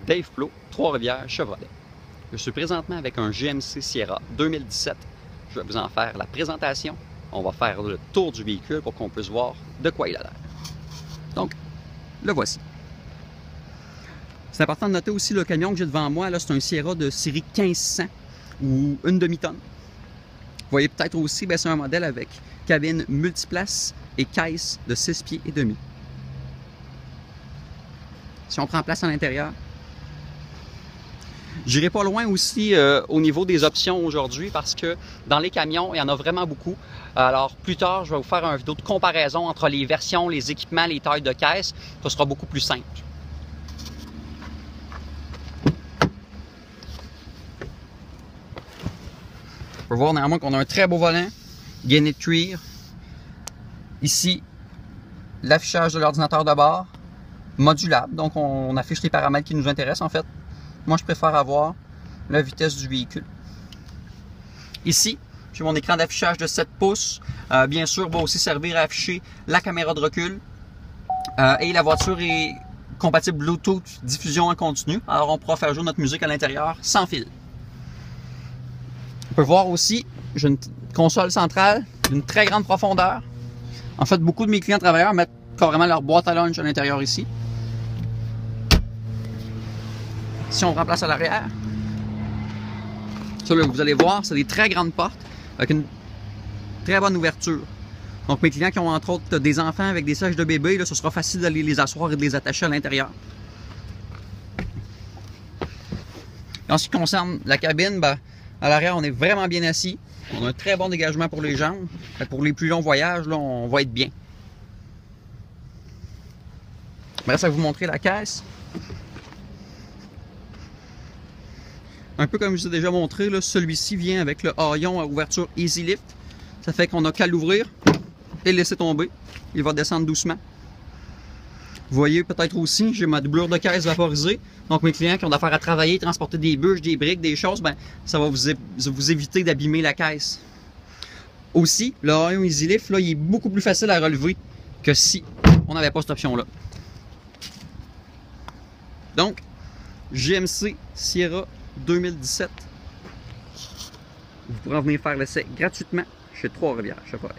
Dave Plot, Trois-Rivières, Chevrolet. Je suis présentement avec un GMC Sierra 2017. Je vais vous en faire la présentation. On va faire le tour du véhicule pour qu'on puisse voir de quoi il a l'air. Donc, le voici. C'est important de noter aussi le camion que j'ai devant moi. C'est un Sierra de série 1500 ou une demi-tonne. Vous voyez peut-être aussi, c'est un modèle avec cabine multiplace et caisse de 6 pieds et demi. Si on prend place à l'intérieur, j'irai pas loin aussi au niveau des options aujourd'hui parce que dans les camions, il y en a vraiment beaucoup. Alors plus tard, je vais vous faire une vidéo de comparaison entre les versions, les équipements, les tailles de caisse. Ce sera beaucoup plus simple. On peut voir néanmoins qu'on a un très beau volant, gainé de cuir. Ici, l'affichage de l'ordinateur de bord, modulable, donc on affiche les paramètres qui nous intéressent en fait. Moi, je préfère avoir la vitesse du véhicule. Ici, j'ai mon écran d'affichage de 7 pouces. Bien sûr, va aussi servir à afficher la caméra de recul. Et la voiture est compatible Bluetooth, diffusion en continu. Alors, on pourra faire jouer notre musique à l'intérieur sans fil. On peut voir aussi, j'ai une console centrale d'une très grande profondeur. En fait, beaucoup de mes clients travailleurs mettent carrément leur boîte à lunch à l'intérieur ici. Si on remplace à l'arrière, ça là, vous allez voir, c'est des très grandes portes avec une très bonne ouverture. Donc mes clients qui ont entre autres des enfants avec des sièges de bébé, là, ce sera facile d'aller les asseoir et de les attacher à l'intérieur. En ce qui concerne la cabine, à l'arrière, on est vraiment bien assis. On a un très bon dégagement pour les jambes. Pour les plus longs voyages, là, on va être bien. Il me reste à vous montrer la caisse. Un peu comme je vous ai déjà montré, celui-ci vient avec le haillon à ouverture Easy Lift. Ça fait qu'on n'a qu'à l'ouvrir et le laisser tomber. Il va descendre doucement. Vous voyez peut-être aussi, j'ai ma doublure de caisse vaporisée. Donc mes clients qui ont affaire à travailler, transporter des bûches, des briques, des choses, ça va vous éviter d'abîmer la caisse. Aussi, le haillon Easy Lift, là, il est beaucoup plus facile à relever que si on n'avait pas cette option-là. Donc, GMC Sierra 2017. Vous pourrez venir faire l'essai gratuitement chez Trois-Rivières Chevrolet.